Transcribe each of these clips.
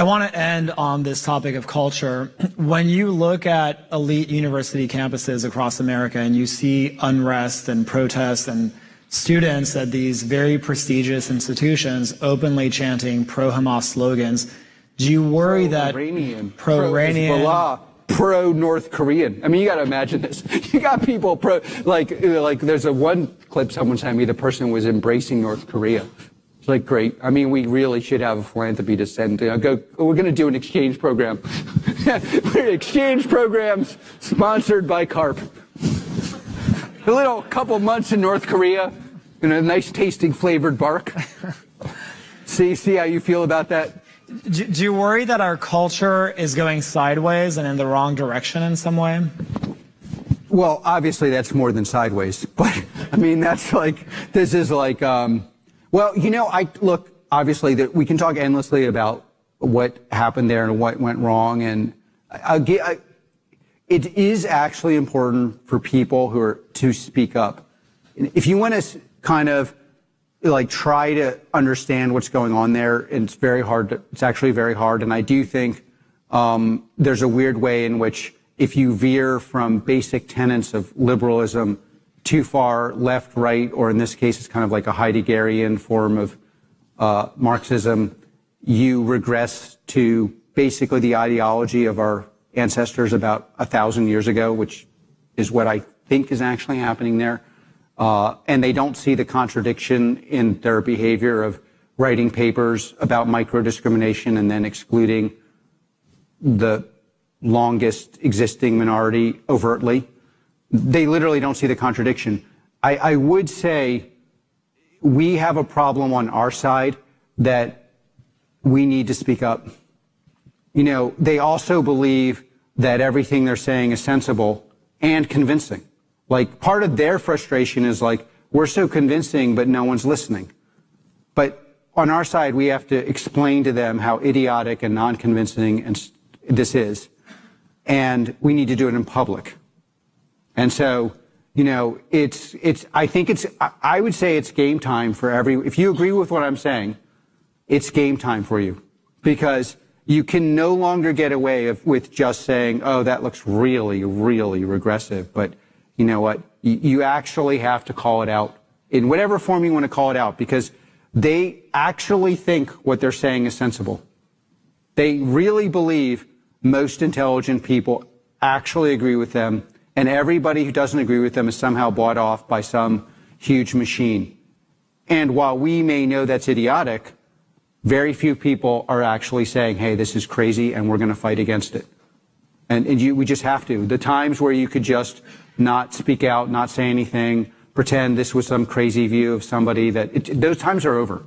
I want to end on this topic of culture. When you look at elite university campuses across America and you see unrest and protests and students at these very prestigious institutions openly chanting pro-Hamas slogans, do you worry that pro-Iranian, pro-North Korean? I mean, you got to imagine this. You got people like there's one clip someone sent me. The person was embracing North Korea. It's like, great. I mean, we really should have a philanthropy to send. We're going to do an exchange program. Exchange programs sponsored by Karp. A little couple months in North Korea and a nice tasting flavored bark. See how you feel about that? Do you worry that our culture is going sideways and in the wrong direction in some way? Well, obviously that's more than sideways. But, I mean, that's like, this is like, well, you know, obviously that we can talk endlessly about what happened there and what went wrong. And it is actually important for people to speak up. If you want to kind of like try to understand what's going on there, it's very hard. It's actually very hard. And I do think there's a weird way in which if you veer from basic tenets of liberalism too far left, right, or in this case, it's kind of like a Heideggerian form of Marxism, you regress to basically the ideology of our ancestors about 1,000 years ago, which is what I think is actually happening there. And they don't see the contradiction in their behavior of writing papers about micro-discrimination and then excluding the longest existing minority overtly. They literally don't see the contradiction. I would say we have a problem on our side that we need to speak up. You know, they also believe that everything they're saying is sensible and convincing. Like, part of their frustration is like, we're so convincing, but no one's listening. But on our side, we have to explain to them how idiotic and non-convincing this is. And we need to do it in public. And so, you know, I would say it's game time for if you agree with what I'm saying, it's game time for you. Because you can no longer get away with just saying, oh, that looks really, really regressive. But you know what? You actually have to call it out in whatever form you want to call it out, because they actually think what they're saying is sensible. They really believe most intelligent people actually agree with them, and everybody who doesn't agree with them is somehow bought off by some huge machine. And while we may know that's idiotic, very few people are actually saying, hey, this is crazy and we're going to fight against it. And we just have to. The times where you could just not speak out, not say anything, pretend this was some crazy view of somebody, those times are over.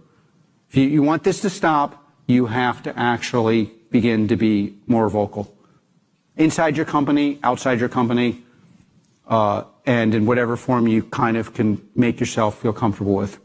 If you want this to stop, you have to actually begin to be more vocal. Inside your company, outside your company, and in whatever form you kind of can make yourself feel comfortable with.